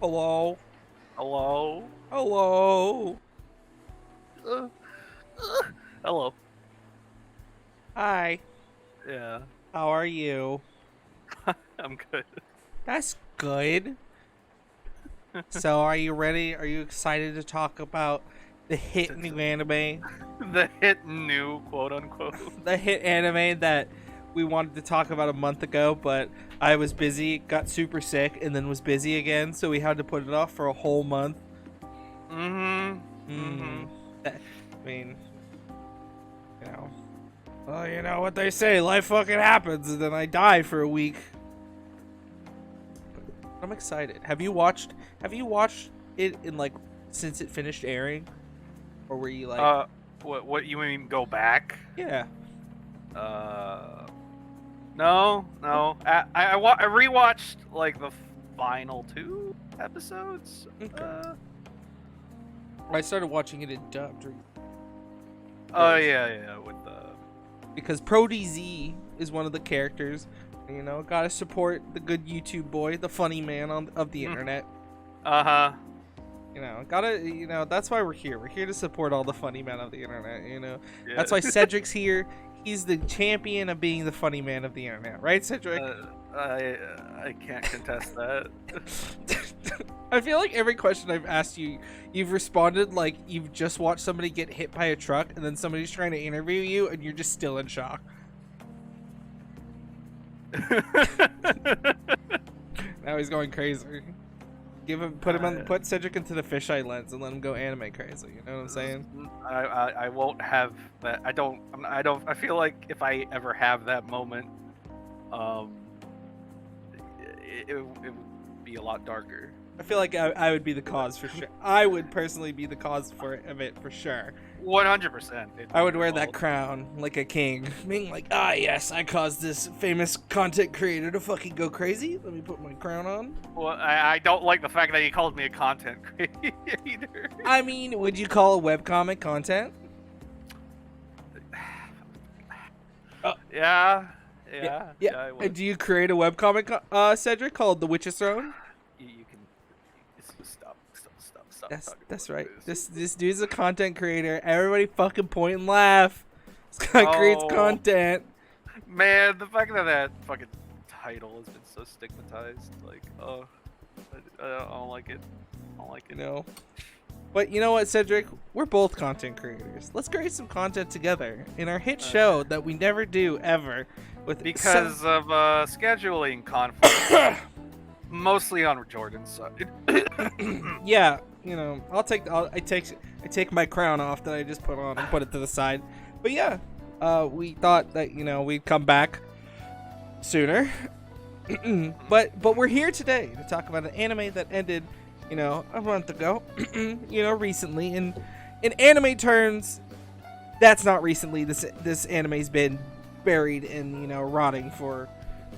Hello? Hello? Hello? Uh, Hello. Hi. Yeah, How are you? I'm good. That's good. So, are you ready? Are you excited to talk about the hit new anime? The hit new quote unquote. The hit anime that we wanted to talk about a month ago, but I was busy, got super sick, and then was busy again, so we had to put it off for a whole month. Hmm. That, I mean, you know. Well, you know what they say, life fucking happens, and then I die for a week. I'm excited. Have you watched it in like since it finished airing? Or were you like What you mean go back? yeah. Uh, no. I rewatched like the final 2 episodes. Okay. I started watching it in dubbed Oh yeah, with the. because Pro DZ is one of the characters. You know, gotta support the good YouTube boy, the funny man of the internet. Uh-huh. You know, that's why we're here. We're here to support all the funny men of the internet, you know. Yeah. That's why Cedric's here. He's the champion of being the funny man of the internet, right, Cedric? I can't contest that. I feel like every question I've asked you, you've responded like you've just watched somebody get hit by a truck and then somebody's trying to interview you and you're just still in shock. Now he's going crazy. Put Cedric into the fisheye lens and let him go anime crazy. You know what I'm saying? I won't have that. I feel like if I ever have that moment, it would be a lot darker. I feel like I would be the cause for sure. I would personally be the cause of it for sure. 100%. I would wear that crown like a king, being like, ah, yes, I caused this famous content creator to fucking go crazy. Let me put my crown on. Well, I don't like the fact that he called me a content creator. I mean, would you call a webcomic content? Yeah. Do you create a webcomic, Cedric, called The Witch's Throne? You can stop. That's right. This dude's a content creator. Everybody fucking point and laugh. This guy creates content. Man, the fact that fucking title has been so stigmatized, like, oh, I don't like it. No. But you know what, Cedric? We're both content creators. Let's create some content together in our hit show that we never do ever. Because of scheduling conflicts. Mostly on Jordan's side. Yeah, you know, I take my crown off that I just put on and put it to the side. But yeah, we thought that, you know, we'd come back sooner. but we're here today to talk about an anime that ended, you know, a month ago. You know, recently. In anime terms, that's not recently. This anime's been buried and, you know, rotting for,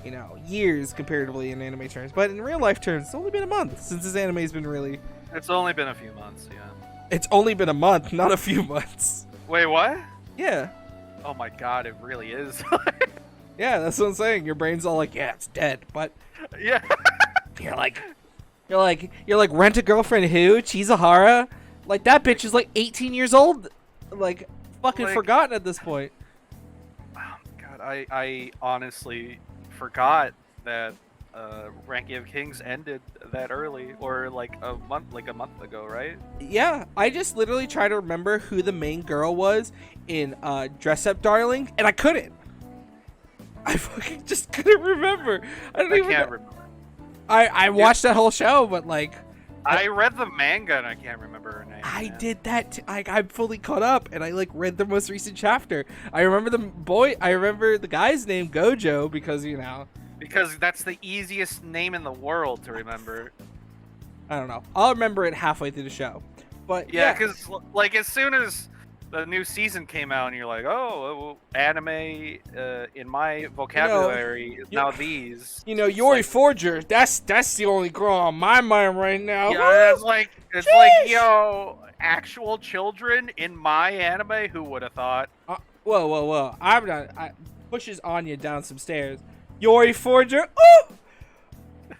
you know, years comparatively in anime terms. But in real life terms, it's only been a month since this anime's been really... It's only been a few months, yeah. It's only been a month, not a few months. Wait, what? Yeah. Oh my god, it really is. Yeah, that's what I'm saying. Your brain's all like, yeah, it's dead. But yeah. You're like Rent a Girlfriend who? Chizahara? Like, that bitch is like 18 years old. Like, fucking forgotten at this point. Oh god, I honestly forgot that Ranking of Kings ended that early, or like a month ago, right? Yeah, I just literally try to remember who the main girl was in Dress Up Darling, and I couldn't. I fucking just couldn't remember. I can't remember. I watched that whole show, but like... I read the manga and I can't remember her name. I did that. I'm fully caught up, and I like read the most recent chapter. I remember the guy's name, Gojo, because, you know... Because that's the easiest name in the world to remember. I don't know. I'll remember it halfway through the show. But yeah, because like as soon as the new season came out and you're like, oh, anime in my vocabulary is now these. You know, Yori Forger, that's the only girl on my mind right now. Yeah, it's like, yo, actual children in my anime, who would have thought? Whoa. I'm not. Pushes Anya down some stairs. Yori Forger. Oh!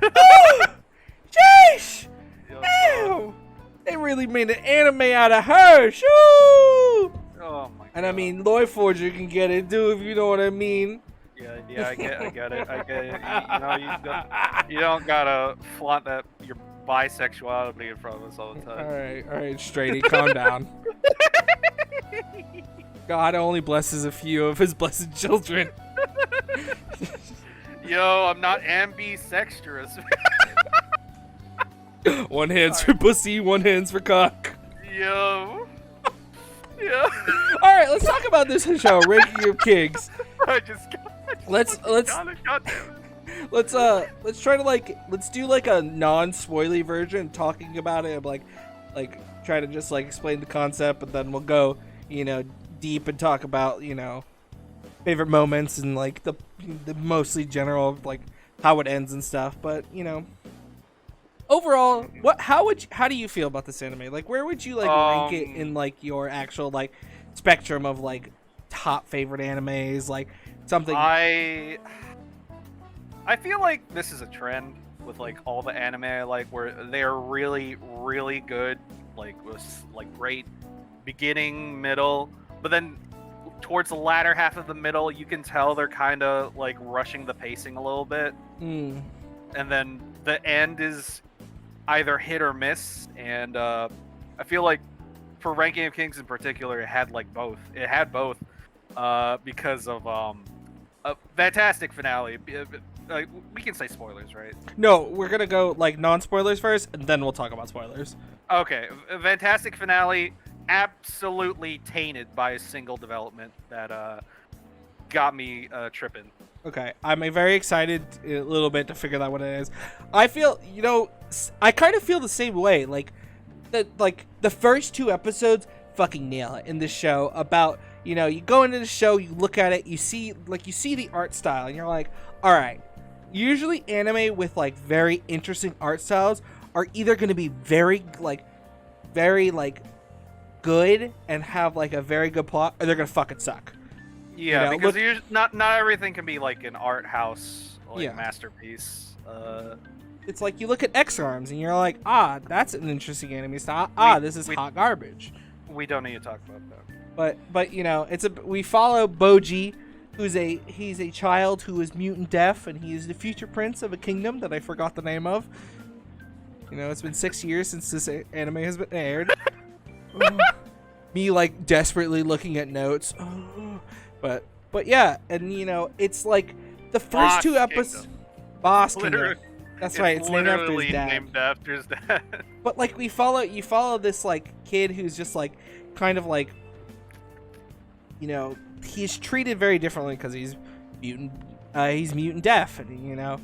Oh! Jeez! really made an anime out of her. Shoo! Oh my god. And I mean, Lloyd Forger can get it too, if you know what I mean. Yeah, I get it. You don't gotta flaunt that your bisexuality in front of us all the time. All right, Straighty, calm down. God only blesses a few of his blessed children. Yo, I'm not ambisextrous. One hand's for pussy, one hand's for cock. Yo. Yeah. All right, let's talk about this show, Ranking of Kings. Let's try to let's do like a non-spoily version, talking about it, like try to just like explain the concept, but then we'll go, deep and talk about, favorite moments and like the mostly general like how it ends and stuff. But overall, how do you feel about this anime? Like, where would you rank it in like your actual like spectrum of like top favorite animes, like something? I feel like this is a trend with like all the anime I like, where they're really, really good, like with like great beginning, middle, but then towards the latter half of the middle, you can tell they're kind of like rushing the pacing a little bit, and then the end is either hit or miss. And I feel like for Ranking of Kings in particular, it had both. It had both because of a fantastic finale. We can say spoilers, right? No, we're gonna go like non-spoilers first, and then we'll talk about spoilers. Okay, a fantastic finale, absolutely tainted by a single development that got me tripping. Okay, I'm very excited a little bit to figure out what it is. I feel, I kind of feel the same way. Like the first 2 episodes fucking nail it in this show. About, you go into the show, you look at it, you see the art style, and you're like, all right. Usually anime with like very interesting art styles are either going to be very good and have like a very good plot, or they're going to fucking suck. Yeah, because not everything can be like an art house masterpiece. It's like you look at X Arms and you're like, that's an interesting anime style. This is hot garbage. We don't need to talk about that. But we follow Boji, he's a child who is mutant deaf, and he is the future prince of a kingdom that I forgot the name of. It's been 6 years since this anime has been aired. Me like desperately looking at notes. But yeah, and it's like the first 2 episodes. Boss Kingdom. That's right. It's named after his dad. But like you follow this like kid who's just like kind of like, he's treated very differently because he's mutant deaf, and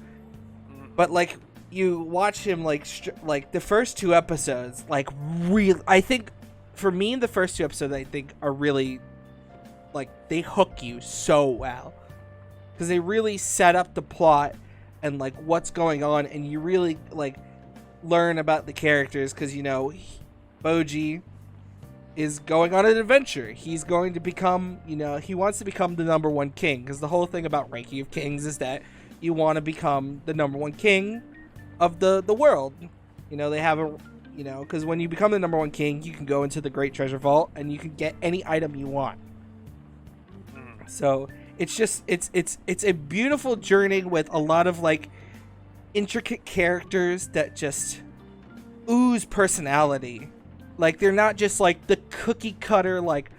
but like you watch him like the first 2 episodes, like real. I think for me, the first 2 episodes I think are really like they hook you so well because they really set up the plot and like what's going on, and you really like learn about the characters because Boji is going on an adventure. He's going to become, he wants to become the #1 king, because the whole thing about Ranking of Kings is that you want to become the #1 king of the world. They have because when you become the #1 king, you can go into the Great Treasure Vault and you can get any item you want. So it's just it's a beautiful journey with a lot of like intricate characters that just ooze personality. Like they're not just like the cookie cutter like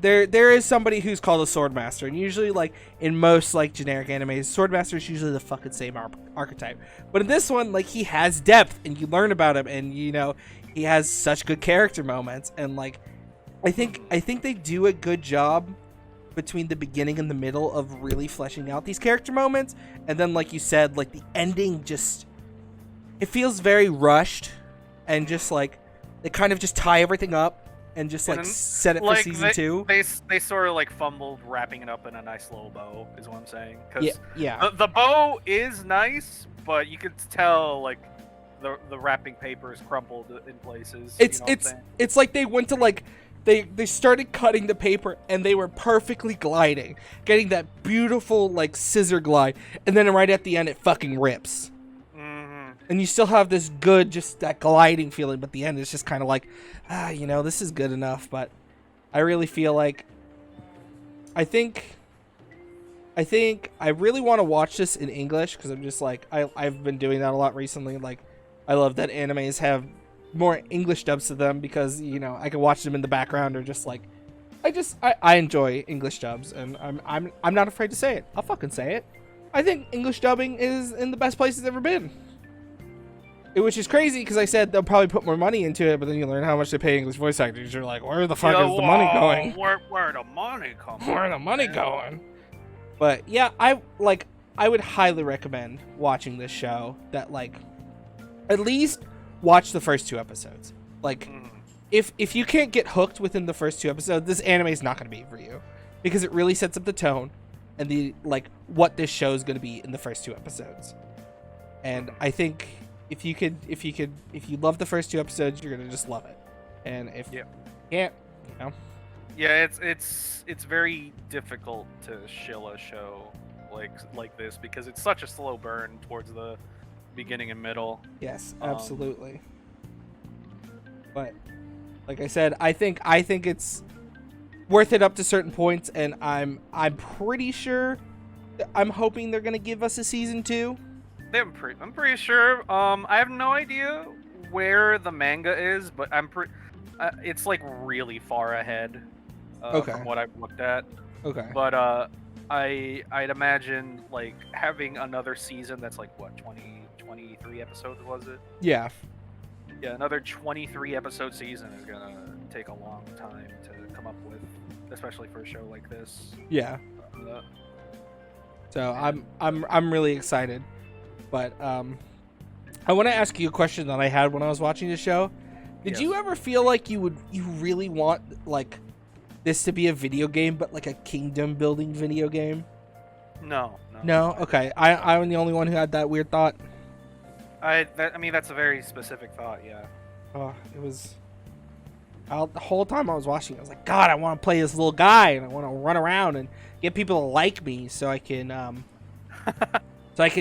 there is somebody who's called a sword master, and usually like in most like generic animes, sword master is usually the fucking same archetype. But in this one, like he has depth, and you learn about him, and he has such good character moments, and like I think they do a good job between the beginning and the middle of really fleshing out these character moments, and then like you said, like the ending just it feels very rushed. And just like they kind of just tie everything up and just like set it for season 2. They sort of like fumbled wrapping it up in a nice little bow, is what I'm saying. Yeah. The bow is nice, but you could tell like the wrapping paper is crumpled in places. It's like they went to like they started cutting the paper and they were perfectly gliding, getting that beautiful like scissor glide, and then right at the end it fucking rips. And you still have this good, just that gliding feeling, but the end is just kind of like, this is good enough. But I really feel like, I think I really want to watch this in English, because I'm just like, I've been doing that a lot recently. Like, I love that animes have more English dubs to them, because, I can watch them in the background, or just like, I enjoy English dubs, and I'm not afraid to say it. I'll fucking say it. I think English dubbing is in the best place it's ever been. Which is crazy, because I said they'll probably put more money into it, but then you learn how much they pay English voice actors. You're like, where the fuck is the money going? Where the money coming? Where the money going? But yeah, I would highly recommend watching this show. That, like, at least watch the first 2 episodes. Like, if you can't get hooked within the first 2 episodes, this anime is not going to be for you, because it really sets up the tone and the, like, what this show is going to be in the first 2 episodes. And I think if you love the first 2 episodes, you're going to just love it. And if you can't, Yeah, it's very difficult to shill a show like this, because it's such a slow burn towards the beginning and middle. Yes, absolutely. But like I said, I think it's worth it up to certain points, and I'm pretty sure, I'm hoping they're gonna give us a season 2. I'm pretty sure. I have no idea where the manga is, but it's like really far ahead. From what I've looked at. Okay. But I'd imagine like having another season that's like what, 23 episodes, was it? Yeah. Yeah, another 23 episode season is gonna take a long time to come up with, especially for a show like this. Yeah. So I'm really excited, but I want to ask you a question that I had when I was watching the show. Did you ever feel like you really want, like, this to be a video game, but like a kingdom building video game? No. Okay. I'm the only one who had that weird thought. I mean, that's a very specific thought. Yeah. Oh, it was. The whole time I was watching, I was like, God, I want to play this little guy, and I want to run around and get people to like me, so I can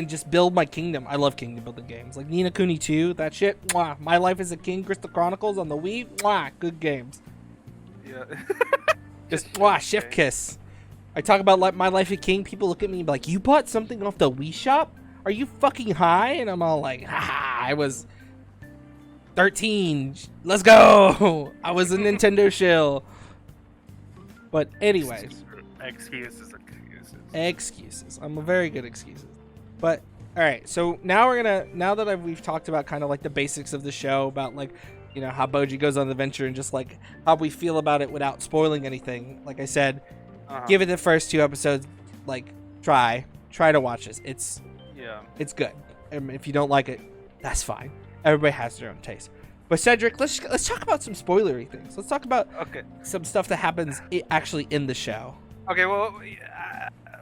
just build my kingdom. I love kingdom building games, like Ni no Kuni 2. That shit. Mwah. My Life as a King, Crystal Chronicles on the Wii. Mwah. Good games. Yeah. Just chef kiss. I talk about My Life as a King. People look at me like, you bought something off the Wii shop? Are you fucking high? And I'm all like, I was 13. Let's go. I was a Nintendo shill. But anyways. Excuses. I'm a very good excuses. But all right. So now we've talked about kind of like the basics of the show, about like, how Boji goes on the adventure, and just like how we feel about it without spoiling anything. Like I said, give it the first 2 episodes. Like, try to watch this. It's good. And if you don't like it, that's fine. Everybody has their own taste. But Cedric, let's talk about some spoilery things. Let's talk about some stuff that happens actually in the show. Okay. Well,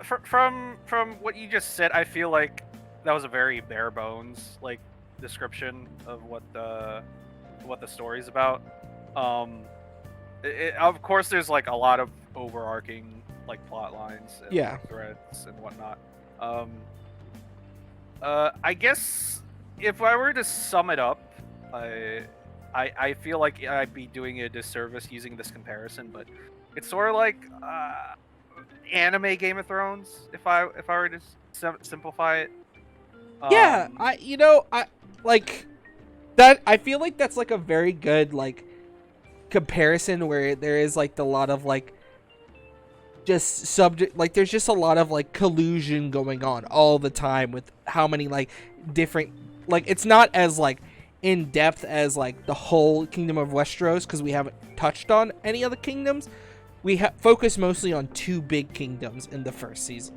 from what you just said, I feel like that was a very bare bones like description of what the story's about. Of course, there's like a lot of overarching like plot lines and threads and whatnot. I guess if I were to sum it up, I feel like I'd be doing a disservice using this comparison, but it's sort of like anime Game of Thrones, if I were to simplify it. I like that. I feel like that's like a very good like comparison, where there is like a lot of like just subject, like there's just a lot of like collusion going on all the time with how many like different, like it's not as like in depth as like the whole Kingdom of Westeros, because we haven't touched on any other kingdoms. We focus mostly on 2 big kingdoms in the first season,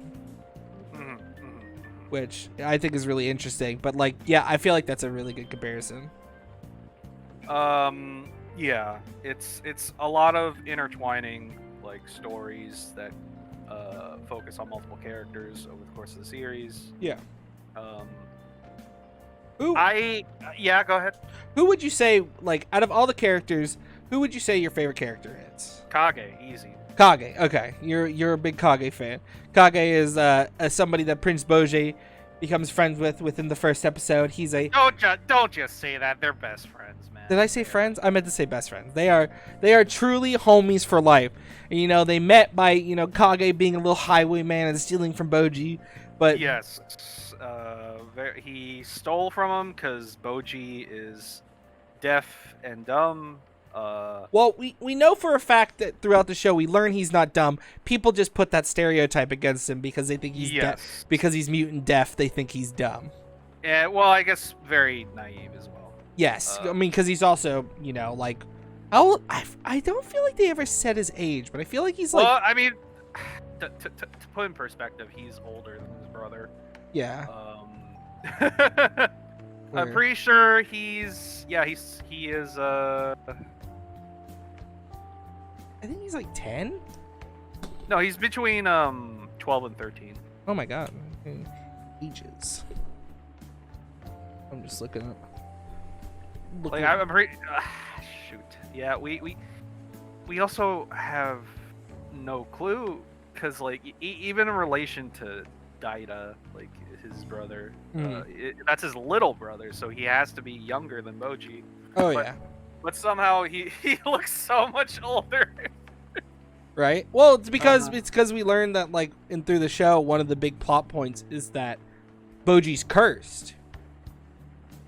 which I think is really interesting. But like, yeah, I feel like that's a really good comparison. Yeah, it's a lot of intertwining like stories that focus on multiple characters over the course of the series. Yeah. Go ahead. Who would you say, like, out of all the characters, who would you say your favorite character is? Kage, easy. Kage, okay. You're a big Kage fan. Kage is somebody that Prince Boji becomes friends with within the first episode. He's a Don't just say that. They're best friends, man. Did I say friends? I meant to say best friends. They are truly homies for life. And, they met by, Kage being a little highwayman and stealing from Boji. But yes, he stole from him because Boji is deaf and dumb. Well, we know for a fact that throughout the show we learn he's not dumb. People just put that stereotype against him because they think he's deaf. Because he's mute and deaf, they think he's dumb. Yeah, well, I guess very naive as well. Yes, I mean, because he's also, like, I don't feel like they ever said his age, but I feel like he's like. Well, I mean, to put in perspective, he's older than his brother. Yeah. I'm pretty sure he is. I think he's like 10. No, he's between 12 and 13. Oh my god, ages. I'm just looking up. Like I'm pretty. Shoot. Yeah, we also have no clue because like even in relation to Daida, like his brother, that's his little brother, so he has to be younger than Boji. Oh yeah. But somehow he looks so much older. Right. Well, it's because we learned that like through the show, one of the big plot points is that Boji's cursed,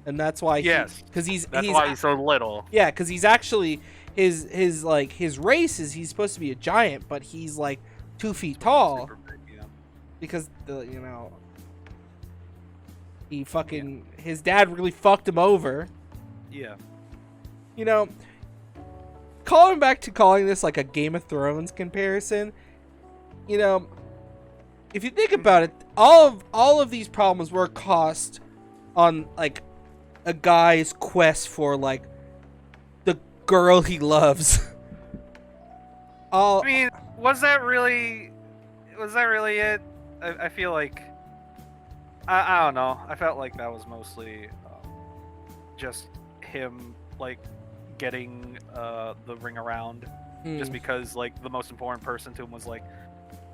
and that's why because he's why he's so little. Yeah, because he's actually his race is he's supposed to be a giant, but he's like 2 feet tall. Super big, yeah. Because his dad really fucked him over. Yeah. Calling back to calling this like a Game of Thrones comparison, if you think about it, all of these problems were caused on like a guy's quest for like the girl he loves. I mean, was that really it? I feel like I don't know. I felt like that was mostly just him like getting the ring around just because like the most important person to him was like,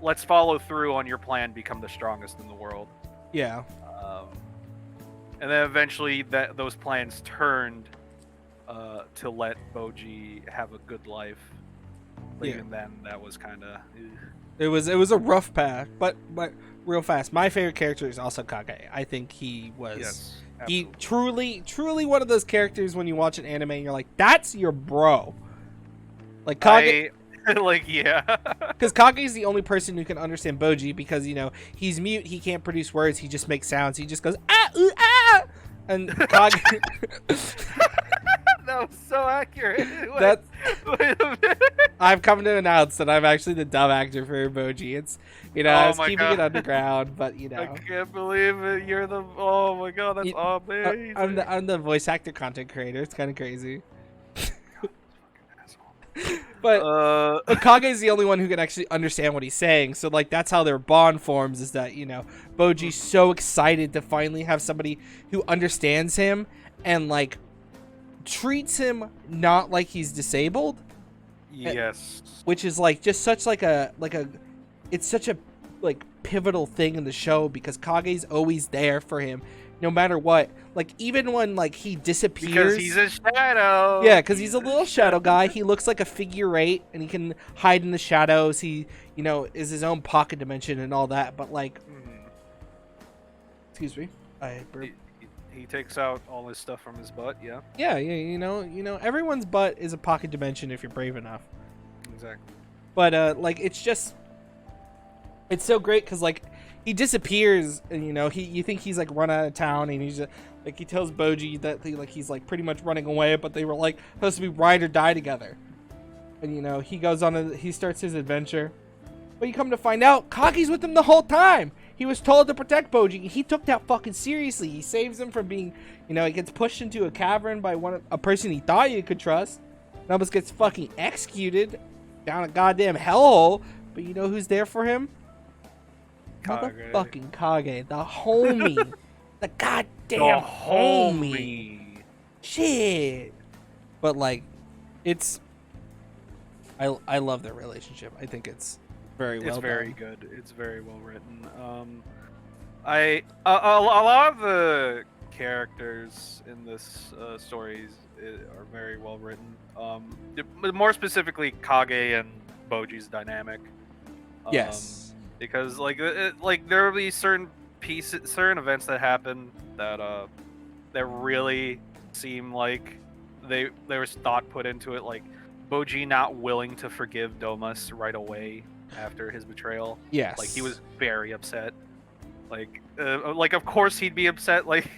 let's follow through on your plan, become the strongest in the world. Yeah. And then eventually those plans turned to let Boji have a good life. But even then, that was kind of. It was a rough path, but real fast. My favorite character is also Kage. I think he was. Yes. He truly one of those characters when you watch an anime and you're like, that's your bro. Like Kage, yeah. Because Kage is the only person who can understand Boji because he's mute, he can't produce words, he just makes sounds. He just goes ah, and Kage. That was so accurate. Wait a minute. I've come to announce that I'm actually the dub actor for Boji. It's I was keeping it underground, but I can't believe it. You're the oh my god, that's amazing. I'm the voice actor content creator. It's kind of crazy. But Kage is the only one who can actually understand what he's saying. So like that's how their bond forms. Is that Boji's so excited to finally have somebody who understands him and like treats him not like he's disabled. Yes. Which is like just such like a it's such a like pivotal thing in the show because Kage's always there for him no matter what. Like even when like he disappears because he's a shadow. Yeah, because he's a little shadow guy. He looks like a figure 8 and he can hide in the shadows. He is his own pocket dimension and all that, but like excuse me, I burped. He takes out all his stuff from his butt. Yeah. Yeah. Everyone's butt is a pocket dimension if you're brave enough. Exactly. But like it's so great because like he disappears and you think he's like run out of town and he's just, like he tells Boji that he's like pretty much running away, but they were like supposed to be ride or die together. And he goes on he starts his adventure, but you come to find out Kage's with him the whole time. He was told to protect Boji. He took that fucking seriously. He saves him from being, he gets pushed into a cavern by a person he thought you could trust. And almost gets fucking executed down a goddamn hellhole. But you know who's there for him? Motherfucking Kage, the homie, the goddamn homie. Shit. But like, I love their relationship. I think it's very well done. Very good. It's very well written. a lot of the characters in this stories are very well written. But more specifically, Kage and Boji's dynamic. Yes. Because like there will be certain events that happen that that really seem like there was thought put into it. Like Boji not willing to forgive Domus right away after his betrayal. Yes. Like he was very upset. Like of course he'd be upset. Like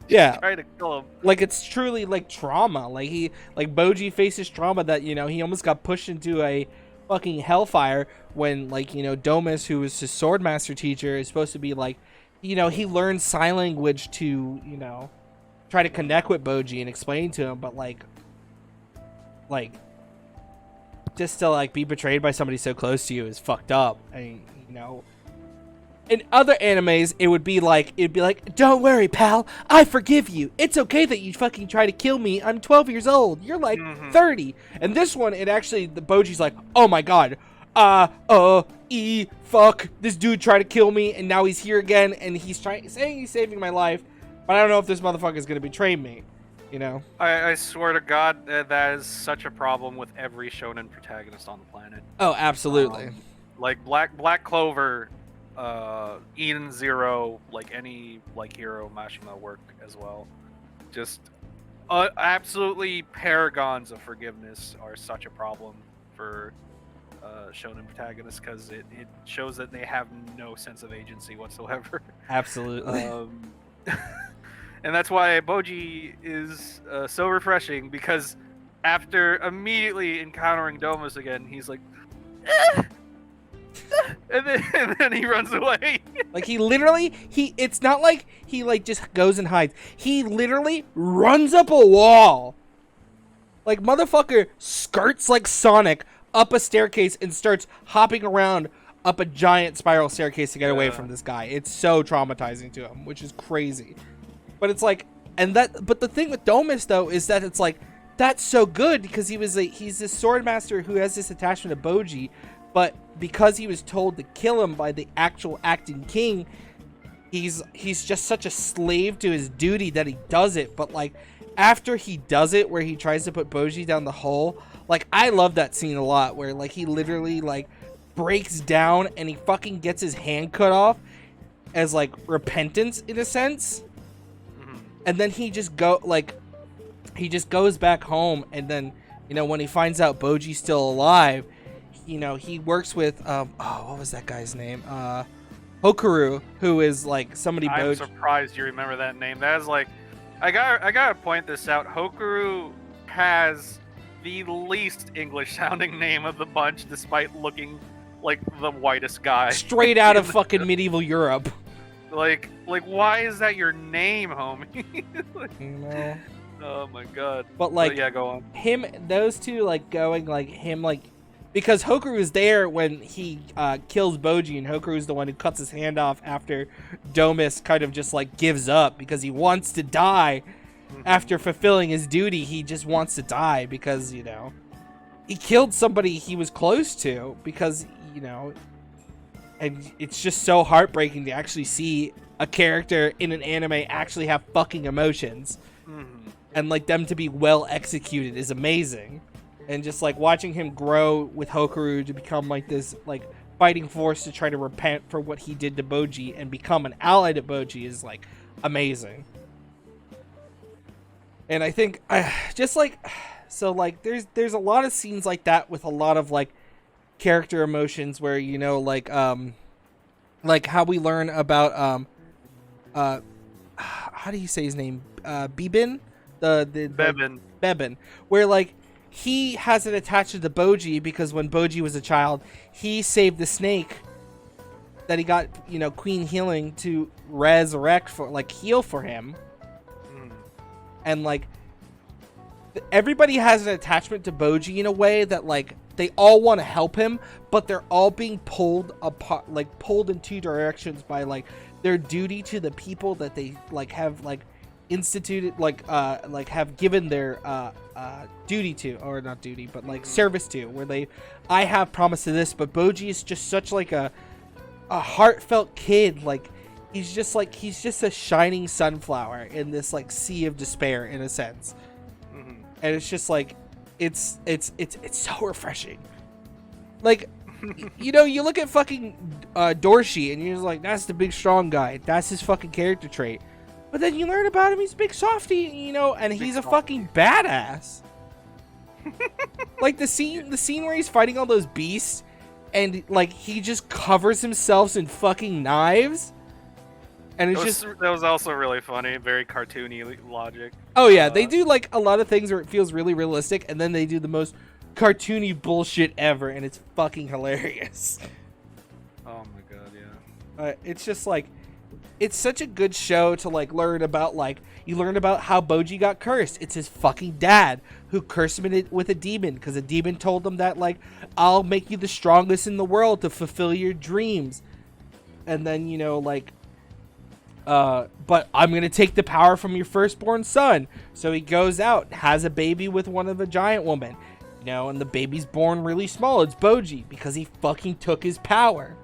yeah, trying to kill him. like it's truly like trauma. Like Boji faces trauma that he almost got pushed into a fucking hellfire when Domus, who was his swordmaster teacher, is supposed to be like, he learned sign language to try to connect with Boji and explain to him, but like just to be betrayed by somebody so close to you is fucked up. And in other animes, it'd be like, don't worry, pal, I forgive you. It's okay that you fucking try to kill me. I'm 12 years old. You're like 30. And this one, the Boji's like, oh my god, fuck, this dude tried to kill me, and now he's here again, and he's saying he's saving my life, but I don't know if this motherfucker's gonna betray me. I swear to God, that is such a problem with every shonen protagonist on the planet. Oh, absolutely. Like Black Clover, Eden Zero, like any hero Mashima work as well. Just absolutely paragons of forgiveness are such a problem for shonen protagonists, because it shows that they have no sense of agency whatsoever. Absolutely. And that's why Boji is so refreshing, because after immediately encountering Domus again, he's like, and then he runs away. Like it's not like he just goes and hides. He literally runs up a wall. Like motherfucker skirts like Sonic up a staircase and starts hopping around up a giant spiral staircase to get away from this guy. It's so traumatizing to him, which is crazy. But it's like, but the thing with Domus though is that it's like, that's so good because he's this sword master who has this attachment to Boji, but because he was told to kill him by the actual acting king, he's just such a slave to his duty that he does it. But like after he does it, where he tries to put Boji down the hole, like I love that scene a lot, where like he literally like breaks down and he fucking gets his hand cut off as like repentance in a sense. And then he just goes back home, and then when he finds out Boji's still alive, he works with what was that guy's name? Hokaru, who is like somebody. I'm surprised you remember that name. That is like, I gotta point this out. Hokaru has the least English sounding name of the bunch, despite looking like the whitest guy. Straight out of fucking medieval Europe. Like, why is that your name, homie? Oh my god. But yeah, go on. Those two because Hokaru is there when he kills Boji, and Hokaru is the one who cuts his hand off after Domus kind of just like gives up because he wants to die. After fulfilling his duty, he just wants to die because he killed somebody he was close to, because and it's just so heartbreaking to actually see a character in an anime actually have fucking emotions. And like them to be well executed is amazing. And just like watching him grow with Hokaru to become like this like fighting force to try to repent for what he did to Boji and become an ally to Boji is like amazing. And I think there's a lot of scenes like that with a lot of like character emotions where like how we learn about how do you say his name, Bebin, Bebin, where like he has an attachment to Boji because when Boji was a child, he saved the snake that he got Queen Healing to resurrect for heal for him. And like everybody has an attachment to Boji in a way that like they all want to help him, but they're all being pulled apart, like pulled in two directions by like their duty to the people that they like have like instituted, like have given their duty to, or not duty, but like service to, where I have promise to this, but Boji is just such like a heartfelt kid. Like he's just a shining sunflower in this like sea of despair in a sense. Mm-hmm. And it's just like it's so refreshing. Like, you know, you look at fucking Dorshi and you're just like, that's the big strong guy. That's his fucking character trait. But then you learn about him, he's a big softy, you know, and he's a fucking badass. Like the scene where he's fighting all those beasts and like he just covers himself in fucking knives. And it's that was also really funny, very cartoony logic. Oh yeah, they do like a lot of things where it feels really realistic, and then they do the most cartoony bullshit ever, and it's fucking hilarious. Oh my god, yeah. It's just like, it's such a good show to like learn about. Like, you learn about how Boji got cursed. It's his fucking dad who cursed him with a demon, because a demon told him that like, I'll make you the strongest in the world to fulfill your dreams. And then, you know, like, but I'm gonna take the power from your firstborn son. So he goes out, has a baby with one of a giant woman, you know, and the baby's born really small. It's Boji because he fucking took his power.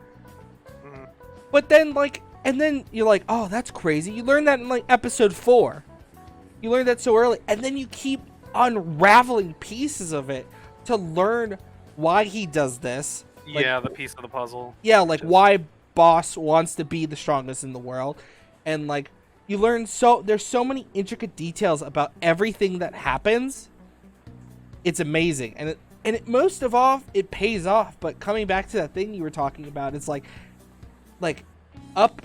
Mm-hmm. But then like, and then you're like, oh, that's crazy. You learn that in like episode 4. You learn that so early, and then you keep unraveling pieces of it to learn why he does this. Like, yeah, the piece of the puzzle. Yeah, like why Boss wants to be the strongest in the world. And like, you learn there's so many intricate details about everything that happens. It's amazing. And it most of all, it pays off. But coming back to that thing you were talking about, it's like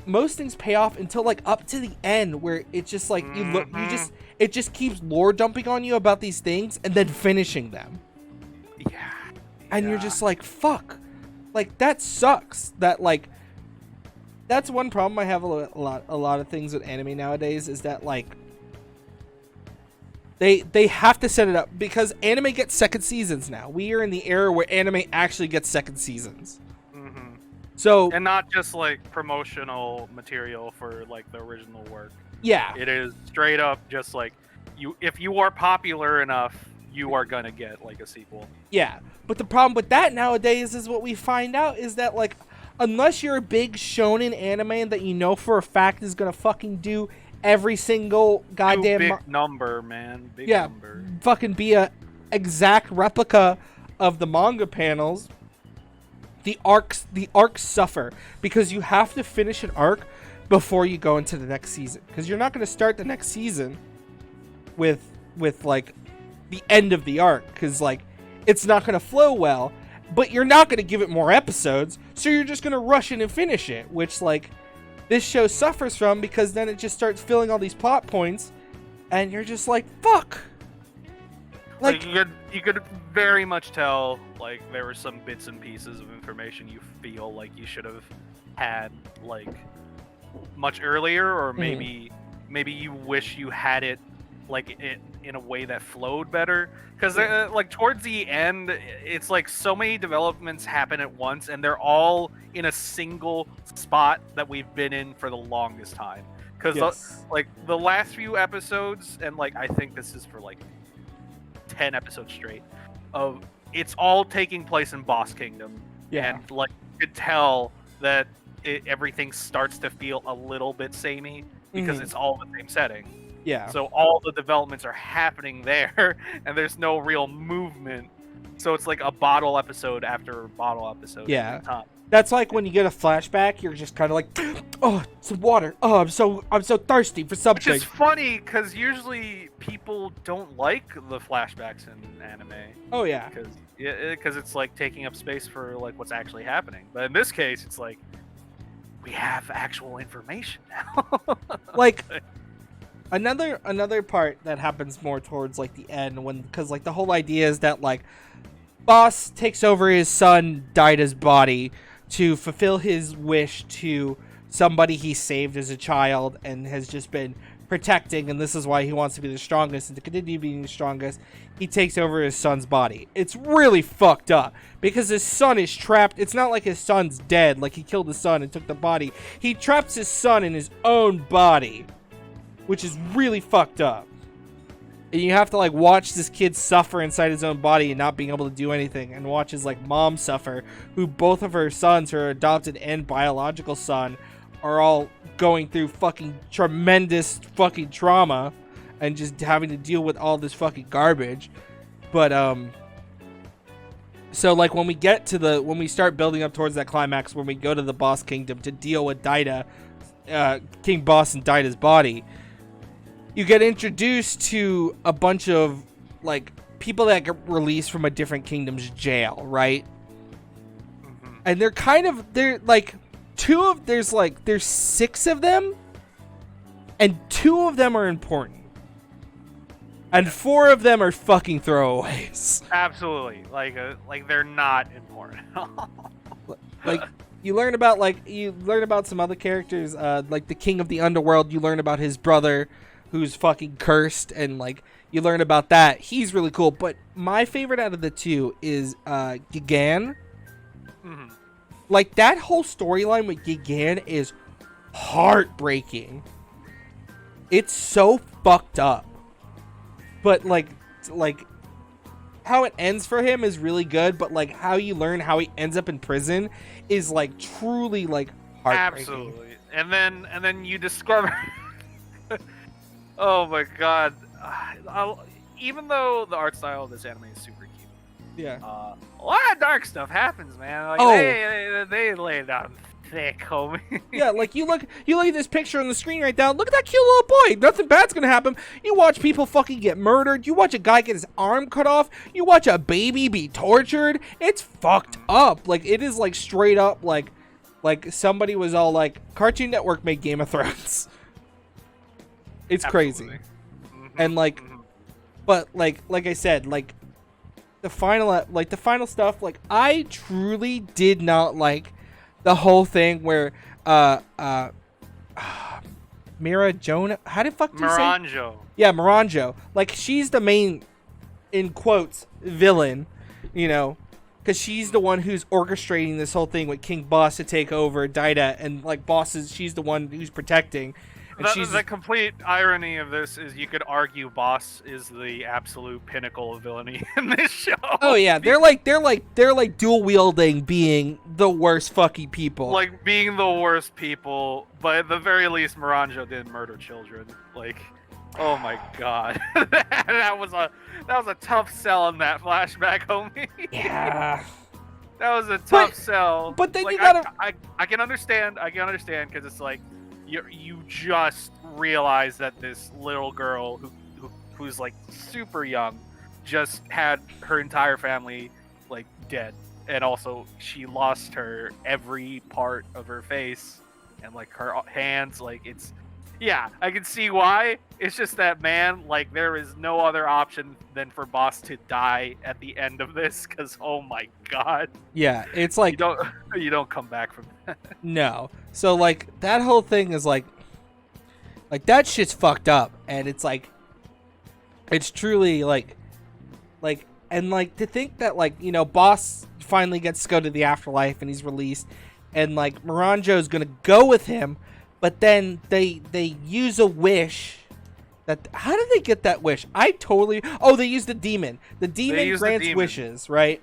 most things pay off until like up to the end, where it's just like it just keeps lore dumping on you about these things and then finishing them. Yeah. And you're just like, fuck. Like, that sucks. That like, that's one problem I have a lot of things with anime nowadays, is that like they have to set it up, because anime gets second seasons now. We are in the era where anime actually gets second seasons. Mm-hmm. So, and not just like promotional material for like the original work. Yeah. It is straight up just like, if you are popular enough, you are gonna get like a sequel. Yeah. But the problem with that nowadays is what we find out is that like, unless you're a big shonen anime that you know for a fact is gonna fucking do every single goddamn big number, man. Big number. Fucking be a exact replica of the manga panels. The arcs suffer, because you have to finish an arc before you go into the next season, because you're not going to start the next season with like the end of the arc, because like it's not going to flow well. But you're not going to give it more episodes, so you're just going to rush in and finish it, which like this show suffers from, because then it just starts filling all these plot points, and you're just like, fuck. Like you could very much tell like there were some bits and pieces of information you feel like you should have had like much earlier, or maybe you wish you had it like in a way that flowed better, because like towards the end it's like so many developments happen at once, and they're all in a single spot that we've been in for the longest time, because like the last few episodes, and like I think this is for like 10 episodes straight of it's all taking place in Boss Kingdom, and like you could tell that everything starts to feel a little bit samey, because it's all the same setting. Yeah. So all the developments are happening there, and there's no real movement. So it's like a bottle episode after bottle episode. Yeah. Every time. That's like when you get a flashback, you're just kind of like, oh, some water. Oh, I'm so thirsty for something. Which is funny, because usually people don't like the flashbacks in anime. Oh yeah. Because it's like taking up space for like what's actually happening. But in this case, it's like we have actual information now. Like. Another part that happens more towards like the end, because like the whole idea is that like Boss takes over his son Daida's body to fulfill his wish to somebody he saved as a child and has just been protecting, and this is why he wants to be the strongest, and to continue being the strongest, he takes over his son's body. It's really fucked up, because his son is trapped. It's not like his son's dead, like he killed his son and took the body. He traps his son in his own body, which is really fucked up. And you have to like watch this kid suffer inside his own body and not being able to do anything, and watch his like mom suffer, who both of her sons, her adopted and biological son, are all going through fucking tremendous fucking trauma and just having to deal with all this fucking garbage. But so like when we start building up towards that climax, when we go to the boss kingdom to deal with Daida, King Boss and Daida's body, you get introduced to a bunch of like people that get released from a different kingdom's jail, right? Mm-hmm. And there's 6 of them, and 2 of them are important. And 4 of them are fucking throwaways. Absolutely, like they're not important. Like you learn about some other characters, like the King of the Underworld. You learn about his brother, who's fucking cursed, and like you learn about that. He's really cool. But my favorite out of the 2 is Gigan. Mm-hmm. Like that whole storyline with Gigan is heartbreaking. It's so fucked up. But like how it ends for him is really good, but like how you learn how he ends up in prison is like truly like heartbreaking. Absolutely. And then you discover oh my god. Even though the art style of this anime is super cute. Yeah. A lot of dark stuff happens, man. Like they lay it down thick, homie. Yeah, like you look at this picture on the screen right now. Look at that cute little boy. Nothing bad's gonna happen. You watch people fucking get murdered. You watch a guy get his arm cut off. You watch a baby be tortured. It's fucked up. Like it is like straight up like somebody was all like, Cartoon Network made Game of Thrones. It's crazy. Mm-hmm. And like, but like I said, like the final stuff, like I truly did not like the whole thing where Mira Jonah, how the fuck do you say? Miranjo. Yeah, Miranjo. Like she's the main, in quotes, villain, you know, because she's the one who's orchestrating this whole thing with King Boss to take over Daida, and like she's the one who's protecting. And The complete irony of this is you could argue Boss is the absolute pinnacle of villainy in this show. Oh yeah, they're like dual wielding being the worst fucking people. Like being the worst people, but at the very least Miranjo didn't murder children. Like, oh my god. that was a tough sell in that flashback, homie. Yeah. That was a tough sell. But then like, you gotta I can understand because it's like you just realize that this little girl who's like super young just had her entire family like dead, and also she lost every part of her face and like her hands. Like it's, yeah, I can see why. It's just that, man, like there is no other option than for Boss to die at the end of this, because oh my god. Yeah, it's like you don't come back from that. No. So like that whole thing is like that shit's fucked up, and it's like it's truly like and like to think that like, you know, Boss finally gets to go to the afterlife and he's released, and like Miranjo's gonna go with him, but then they use a wish. How did they get that wish? They use the demon. The demon grants wishes, right?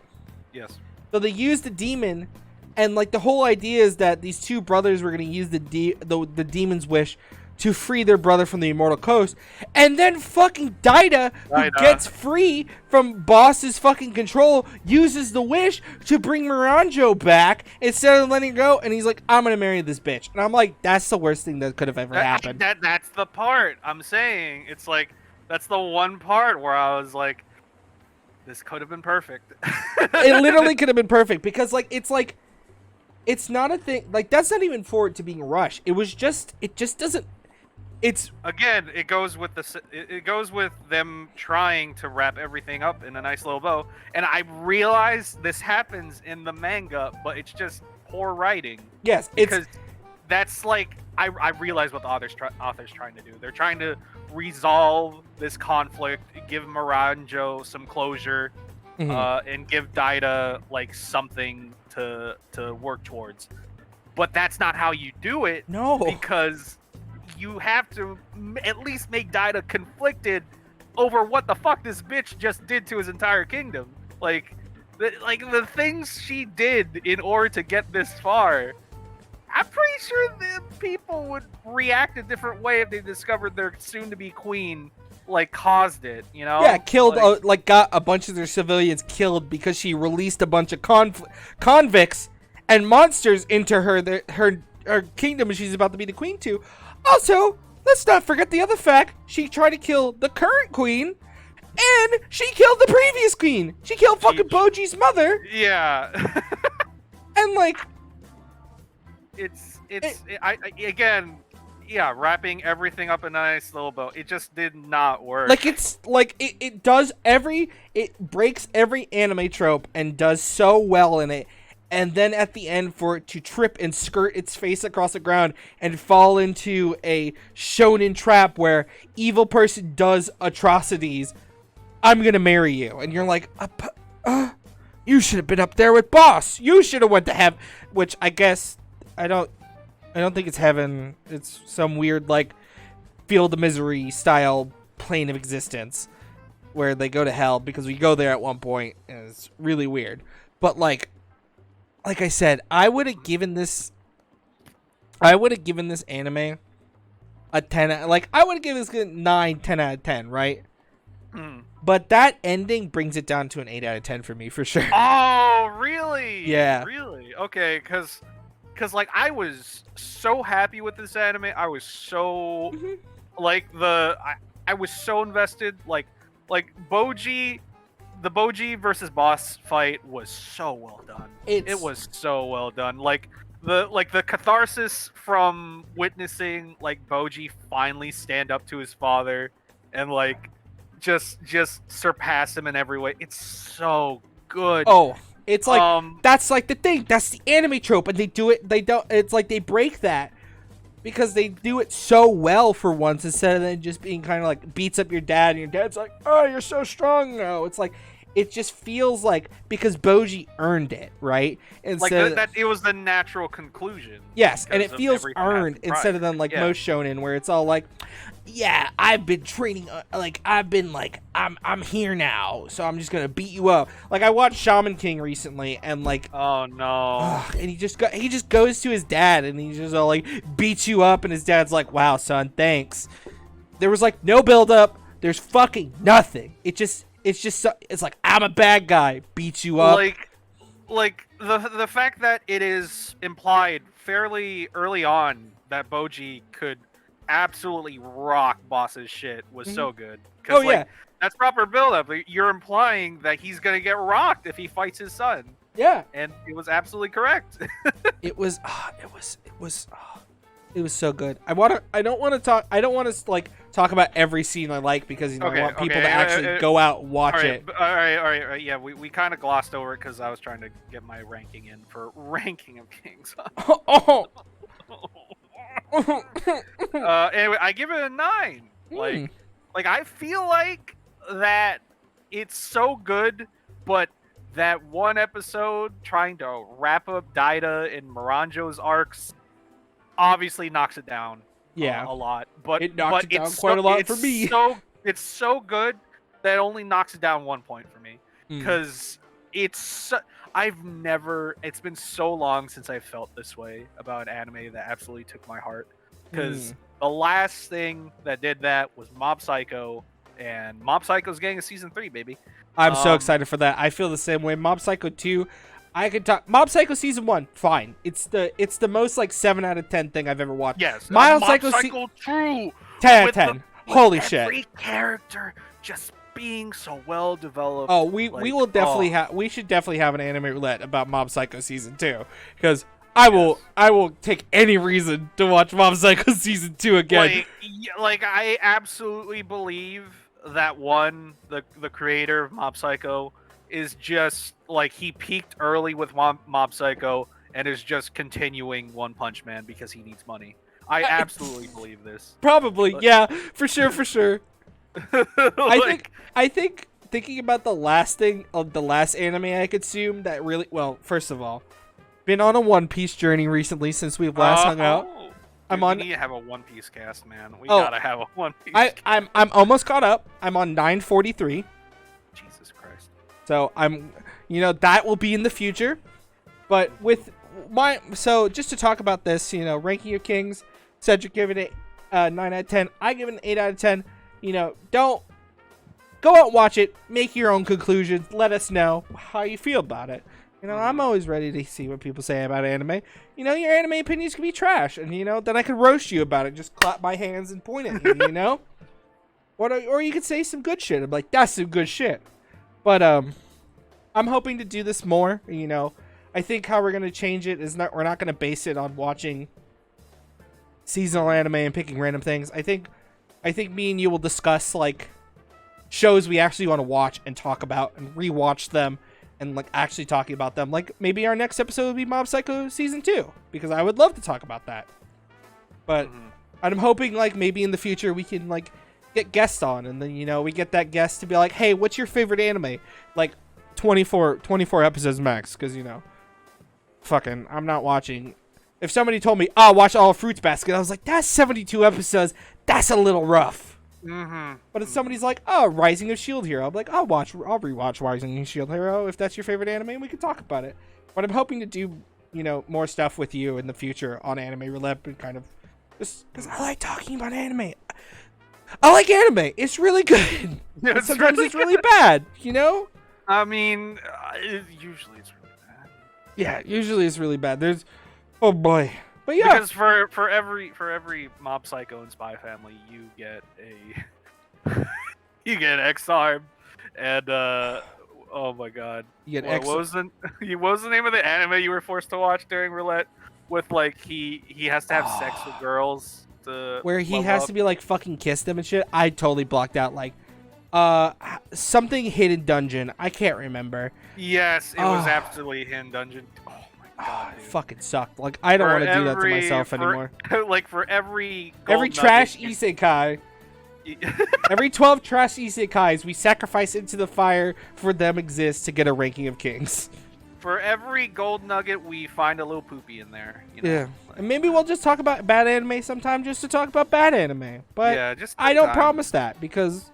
Yes. So they use the demon, and like the whole idea is that these 2 brothers were going to use the demon's wish to free their brother from the Immortal Coast, and then fucking Daida, who gets free from Boss's fucking control, uses the wish to bring Miranjo back instead of letting her go, and he's like, I'm gonna marry this bitch. And I'm like, that's the worst thing that could have ever happened. That's the part I'm saying. It's like, that's the one part where I was like, this could have been perfect. It literally could have been perfect, because like it's not a thing, like that's not even for it to being rushed. It just doesn't. It's again, it goes with them trying to wrap everything up in a nice little bow, and I realize this happens in the manga, but it's just poor writing. Yes, because that's like I realize what the author's trying to do. They're trying to resolve this conflict, give Miranjo some closure, and give Daida like something to work towards. But that's not how you do it. No, because you have to at least make Daida conflicted over what the fuck this bitch just did to his entire kingdom. Like the things she did in order to get this far, I'm pretty sure people would react a different way if they discovered their soon-to-be queen like caused it, you know? Yeah, killed got a bunch of their civilians killed because she released a bunch of convicts and monsters into her kingdom, and she's about to be the queen too. Also, let's not forget the other fact: she tried to kill the current queen, and she killed the previous queen. She killed fucking Boji's mother. Yeah. And like, again. Yeah, wrapping everything up in a nice little bow. It just did not work. Like, it breaks every anime trope and does so well in it. And then at the end, for it to trip and skirt its face across the ground and fall into a shonen trap where evil person does atrocities, I'm gonna marry you. And you're like, you should have been up there with boss. You should have went to heaven. Which I guess, I don't think it's heaven. It's some weird, like, Field of Misery style plane of existence where they go to hell, because we go there at one point, and it's really weird. But like I said, I would have given this anime a 10. Like, I would have given this a 9, 10 out of 10, right? Mm. But that ending brings it down to an 8 out of 10 for me, for sure. Oh, really? Yeah. Really? Okay, because like I was so happy with this anime. I was so like I was so invested. Like Boji, the Boji versus boss fight was so well done. It was so well done. Like the catharsis from witnessing like Boji finally stand up to his father and like just surpass him in every way. It's so good. Oh. It's like, that's like the thing. That's the anime trope, and they do it. They don't. It's like they break that because they do it so well for once, instead of then just being kind of like beats up your dad, and your dad's like, "Oh, you're so strong now." It's like, it just feels like, because Boji earned it, right? Instead like that, it was the natural conclusion. Yes, and it feels earned instead of then like most shonen where it's all like, yeah, I've been training, I'm here now, so I'm just gonna beat you up. Like, I watched Shaman King recently, and like, oh no, and he just goes to his dad, and he just all like beats you up, and his dad's like, wow, son, thanks. There was like no build up. There's fucking nothing. It's like, I'm a bad guy, beats you up. Like the fact that it is implied fairly early on that Boji could absolutely rock boss's shit was so good. Oh, yeah. That's proper build-up. You're implying that he's gonna get rocked if he fights his son. Yeah. And it was absolutely correct. It was so good. I don't want to talk about every scene I like, because I want people to actually go out and watch it. All right. Yeah, we kind of glossed over it because I was trying to get my ranking in for Ranking of Kings. Anyway, I give it a 9. Like I feel like that it's so good, but that one episode trying to wrap up Daida and Miranjo's arcs obviously knocks it down. A lot. But it knocks it down quite a lot for me. It's so good that it only knocks it down 1 point for me, because it's been so long since I felt this way about an anime that absolutely took my heart. Because the last thing that did that was Mob Psycho, and Mob Psycho's getting a season 3, baby. I'm so excited for that. I feel the same way. Mob Psycho 2, I could talk. Mob Psycho season 1, fine. It's the most like 7 out of 10 thing I've ever watched. Yes, Mob Psycho 2, 10 out of 10. Holy shit! Every character just being so well developed. Oh, we will definitely have. We should definitely have an anime roulette about Mob Psycho season 2, because I will take any reason to watch Mob Psycho season 2 again. Like I absolutely believe that the creator of Mob Psycho is just like, he peaked early with Mob Psycho and is just continuing One Punch Man because he needs money. I absolutely believe this. Probably, yeah, for sure. I think thinking about the last anime I consumed that really, well, first of all, been on a One Piece journey recently since we've last hung out. We need to have a One Piece cast, man. We gotta have a One Piece cast. I'm almost caught up. I'm on 943. Jesus Christ. So that will be in the future. But with so just to talk about this, Ranking of Kings, Cedric gave it a 9 out of 10. I give it an 8 out of 10. You know, don't go out and watch it. Make your own conclusions. Let us know how you feel about it. You know, I'm always ready to see what people say about anime. You know, your anime opinions can be trash, and you know, then I could roast you about it. Just clap my hands and point at you. You know, or you could say some good shit. I'm like, that's some good shit. But I'm hoping to do this more. You know, I think how we're gonna change it is we're not gonna base it on watching seasonal anime and picking random things. I think me and you will discuss like shows we actually want to watch and talk about and rewatch them. And like actually talking about them, like maybe our next episode would be Mob Psycho season 2, because I would love to talk about that. But I'm hoping like maybe in the future we can like get guests on, and then you know we get that guest to be like, hey, what's your favorite anime? Like 24 episodes max, because you know, fucking I'm not watching. If somebody told me, oh, watch all of Fruits Basket, I was like, that's 72 episodes. That's a little rough. But if somebody's like, oh, Rising of Shield Hero, I'm like, I'll rewatch Rising of Shield Hero if that's your favorite anime, and we can talk about it. But I'm hoping to do, you know, more stuff with you in the future on Anime Roulette, and kind of just because I like talking about anime. I like anime. It's really good. Yeah, sometimes it's really bad. You know. I mean, usually it's really bad. Yeah, usually it's really bad. Oh boy. But yeah, because for every Mob Psycho and Spy Family, you get an X-Arm, and oh my god, what was the name of the anime you were forced to watch during Roulette? With like he has to have sex with girls to where he has to be like fucking kiss them and shit. I totally blocked out like something Hidden Dungeon. I can't remember. Yes, it was absolutely Hidden Dungeon. God, it fucking sucked. Like I don't want to do that to myself anymore. Like for every trash isekai, every 12 trash isekais we sacrifice into the fire for them exist to get a ranking of kings. For every gold nugget, we find a little poopy in there. You know? Yeah, and maybe we'll just talk about bad anime sometime, just to talk about bad anime. But yeah, I don't promise that, because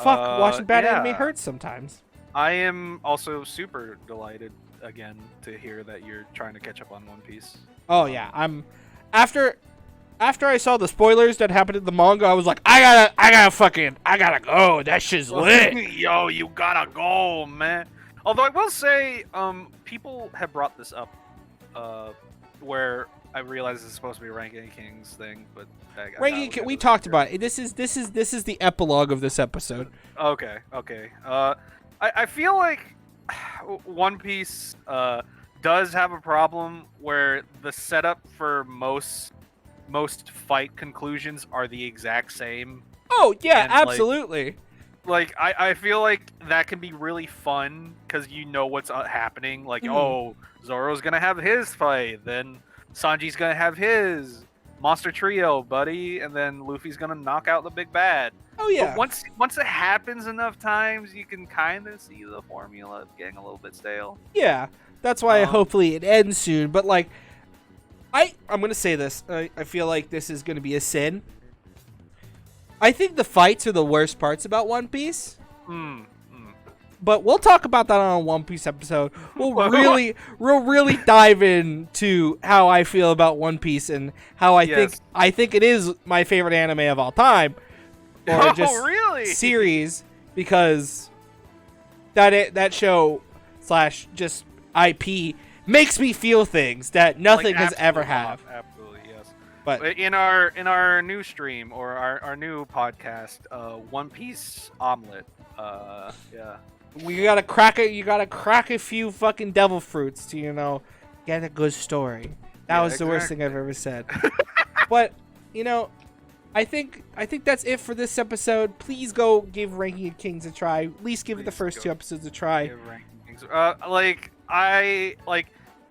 watching bad anime hurts sometimes. I am also super delighted again to hear that you're trying to catch up on One Piece. Oh yeah, I'm after I saw the spoilers that happened in the manga, I was like, I gotta go. That shit's lit. Yo, you gotta go, man. Although I will say, people have brought this up, where I realize it's supposed to be a Ranking Kings thing, but we talked about it. This is the epilogue of this episode. Okay. I feel like One Piece does have a problem where the setup for most fight conclusions are the exact same. Oh yeah, and absolutely. Like I feel like that can be really fun because you know what's happening. Like oh, Zoro's gonna have his fight, then Sanji's gonna have his monster trio, buddy, and then Luffy's gonna knock out the big bad. Oh yeah. But once it happens enough times, you can kind of see the formula getting a little bit stale. Yeah, that's why hopefully it ends soon. But like, I'm gonna say this. I feel like this is gonna be a sin. I think the fights are the worst parts about One Piece. But we'll talk about that on a One Piece episode. We'll really dive into how I feel about One Piece and how I think it is my favorite anime of all time. Or just series, because that show / just IP makes me feel things that nothing has ever had. Absolutely, yes. But in our new stream or our new podcast, One Piece Omelet, yeah. You gotta crack a few fucking devil fruits to, get a good story. That was the worst thing I've ever said. But, I think that's it for this episode. Please go give Ranking of Kings a try. At least give it the first 2 episodes a try.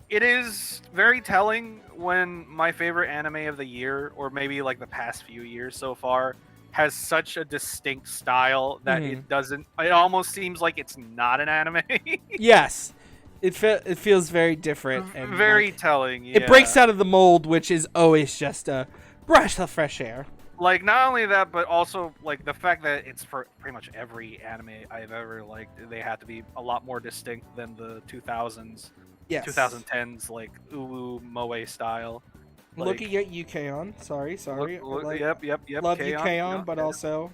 It is very telling when my favorite anime of the year, or maybe like the past few years so far, has such a distinct style that it almost seems like it's not an anime. Yes. It feels very different. And very telling, yeah. It breaks out of the mold, which is always just a breath of fresh air. Like, not only that, but also, like, the fact that it's for pretty much every anime I've ever liked, they have to be a lot more distinct than the 2000s, 2010s, like, Ulu Moe style. Looking at Yukeon. Sorry. Yep. Love K-On, Yukeon, but also,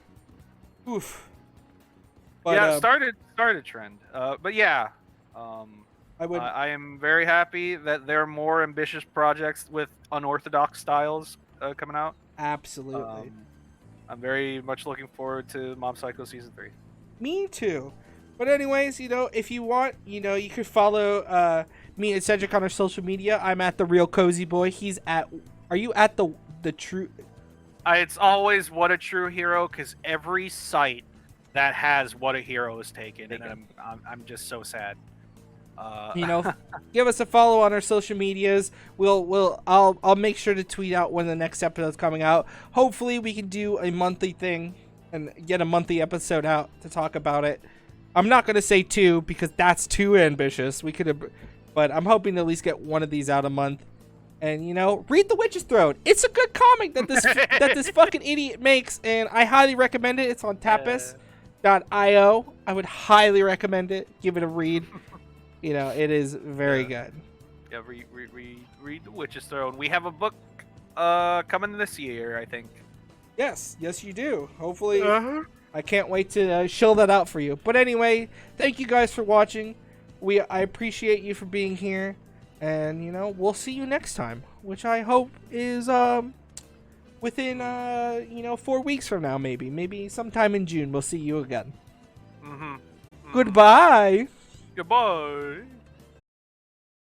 oof. But, yeah, started trend. But yeah, I am very happy that there are more ambitious projects with unorthodox styles coming out. Absolutely. I'm very much looking forward to Mob Psycho season 3. Me too. But anyways, if you want, you could follow me and Cedric on our social media. I'm at the Real Cozy Boy. He's at. Are you at the true? It's always What a True Hero, because every site that has What a Hero is taken, and I'm just so sad. Give us a follow on our social medias. I'll make sure to tweet out when the next episode's coming out. Hopefully we can do a monthly thing and get a monthly episode out to talk about it. I'm not gonna say 2 because that's too ambitious. But I'm hoping to at least get one of these out a month. And read The Witch's Throne. It's a good comic that this fucking idiot makes, and I highly recommend it. It's on Tapas.io. I would highly recommend it. Give it a read. It is very good. Yeah, read The Witch's Throne. We have a book coming this year, I think. Yes, you do. Hopefully, I can't wait to show that out for you. But anyway, thank you guys for watching. I appreciate you for being here, and we'll see you next time, which I hope is within 4 weeks from now, maybe sometime in June. We'll see you again. Goodbye. Goodbye.